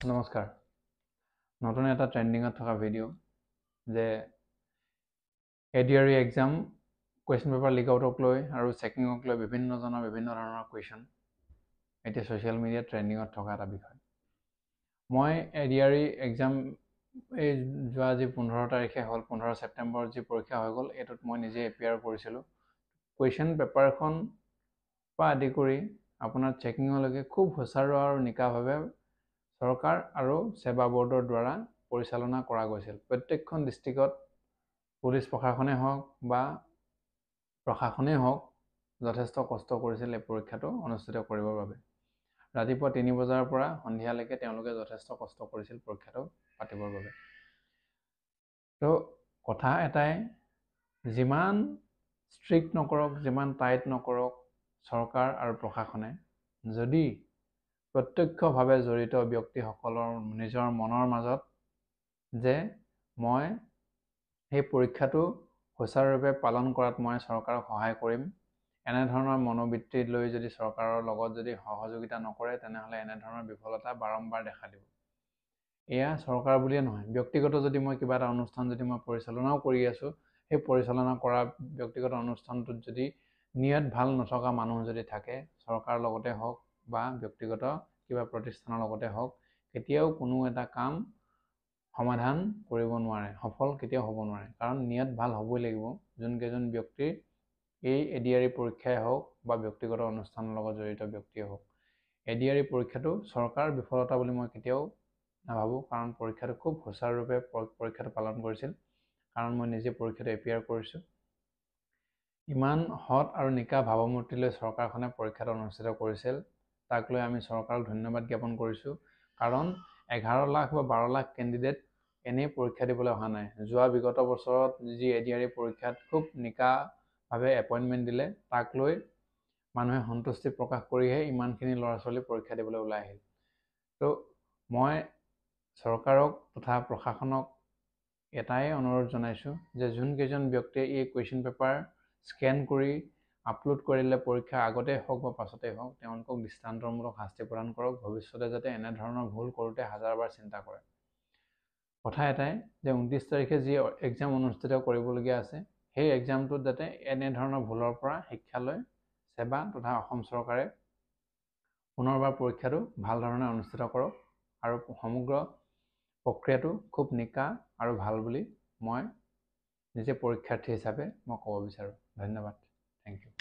নমস্কাৰ। নতুন এটা ট্ৰেন্ডিঙত থকা ভিডিঅ' যে ADRE exam question paper leak আউটক লৈ আৰু চেকিঙক লৈ বিভিন্ন ধৰণৰ কুৱেশ্যন এতিয়া ছ'চিয়েল মিডিয়াত ট্ৰেন্ডিঙত থকা এটা বিষয়। মই এডিআৰই এক্সাম এই যোৱা যি 15 তাৰিখে হ'ল, 15 ছেপ্টেম্বৰত যি পৰীক্ষা হৈ গ'ল, এইটোত মই নিজে এপিয়াৰ কৰিছিলোঁ। কুৱেশ্যন পেপাৰখন পৰা আদি কৰি আপোনাৰ চেকিঙলৈকে খুব সুচাৰু আৰু নিকাভাৱে চৰকাৰ আৰু সেৱা বৰ্ডৰ দ্বাৰা পৰিচালনা কৰা গৈছিল। প্ৰত্যেকখন ডিষ্ট্ৰিক্টত পুলিচ প্ৰশাসনে হওক বা প্ৰশাসনেই হওক যথেষ্ট কষ্ট কৰিছিল এই পৰীক্ষাটো অনুষ্ঠিত কৰিবৰ বাবে। ৰাতিপুৱা 3 বজাৰ পৰা সন্ধিয়ালৈকে তেওঁলোকে যথেষ্ট কষ্ট কৰিছিল পৰীক্ষাটো পাতিবৰ বাবে। তো কথা এটাই, যিমান ষ্ট্ৰিক্ট নকৰক, যিমান টাইট নকৰক চৰকাৰ আৰু প্ৰশাসনে, যদি প্ৰত্যক্ষভাৱে জড়িত ব্যক্তিসকলৰ নিজৰ মনৰ মাজত যে মই সেই পৰীক্ষাটো সুচাৰুৰূপে পালন কৰাত মই চৰকাৰক সহায় কৰিম, এনেধৰণৰ মনোবৃত্তি লৈ যদি চৰকাৰৰ লগত যদি সহযোগিতা নকৰে, তেনেহ'লে এনেধৰণৰ বিফলতা বাৰম্বাৰ দেখা দিব। এয়া চৰকাৰ বুলিয়ে নহয়, ব্যক্তিগত যদি মই কিবা এটা অনুষ্ঠান যদি মই পৰিচালনাও কৰি আছোঁ, সেই পৰিচালনা কৰা ব্যক্তিগত অনুষ্ঠানটোত যদি নিয়ত ভাল নথকা মানুহ যদি থাকে, চৰকাৰৰ লগতে হওক বা ব্যক্তিগত কিবা প্ৰতিষ্ঠানৰ লগতে হওক, কেতিয়াও কোনো এটা কাম সমাধান কৰিব নোৱাৰে, সফল কেতিয়াও হ'ব নোৱাৰে। কাৰণ নিয়ত ভাল হ'বই লাগিব। যোনকেইজন ব্যক্তিৰ এই এডিআৰই পৰীক্ষাই হওক বা ব্যক্তিগত অনুষ্ঠানৰ লগত জড়িত ব্যক্তিয়ে হওক, এডিআৰই পৰীক্ষাটো চৰকাৰ বিফলতা বুলি মই কেতিয়াও নাভাবোঁ। কাৰণ পৰীক্ষাটো খুব সুচাৰুৰূপে পৰীক্ষাটো পালন কৰিছিল। কাৰণ মই নিজে পৰীক্ষাটো এপিয়াৰ কৰিছোঁ। ইমান সৎ আৰু নিকা ভাৱমূৰ্তি লৈ চৰকাৰখনে পৰীক্ষাটো অনুষ্ঠিত কৰিছিল, তাক লৈ আমি চৰকাৰক ধন্যবাদ জ্ঞাপন কৰিছোঁ। কাৰণ 11 লাখ বা 12 লাখ কেণ্ডিডেট এনেই পৰীক্ষা দিবলৈ অহা নাই। যোৱা বিগত বছৰত যি এডিআৰই পৰীক্ষাত খুব নিকাভাৱে এপইণ্টমেণ্ট দিলে, তাক লৈ মানুহে সন্তুষ্টি প্ৰকাশ কৰিহে ইমানখিনি ল'ৰা ছোৱালী পৰীক্ষা দিবলৈ ওলাই আহিল। তো মই চৰকাৰক তথা প্ৰশাসনক এটাই অনুৰোধ জনাইছোঁ যে যোনকেইজন ব্যক্তিয়ে এই কুৱেশ্যন পেপাৰ স্কেন কৰি আপলোড কৰিলে পৰীক্ষাৰ আগতেই হওক বা পাছতেই হওক, তেওঁলোকক দৃষ্টান্তমূলক শাস্তি প্ৰদান কৰক। ভৱিষ্যতে যাতে এনেধৰণৰ ভুল কৰোঁতে হাজাৰবাৰ চিন্তা কৰে। কথা এটাই যে 29 তাৰিখে যি এক্সাম অনুষ্ঠিত কৰিবলগীয়া আছে, সেই এক্সামটোত যাতে এনেধৰণৰ ভুলৰ পৰা শিক্ষা লৈ সেৱা তথা অসম চৰকাৰে পুনৰবাৰ পৰীক্ষাটো ভাল ধৰণে অনুষ্ঠিত কৰক আৰু সমগ্ৰ প্ৰক্ৰিয়াটো খুব নিকা আৰু ভাল বুলি মই নিজে পৰীক্ষাৰ্থী হিচাপে মই ক'ব বিচাৰোঁ। ধন্যবাদ। Thank U.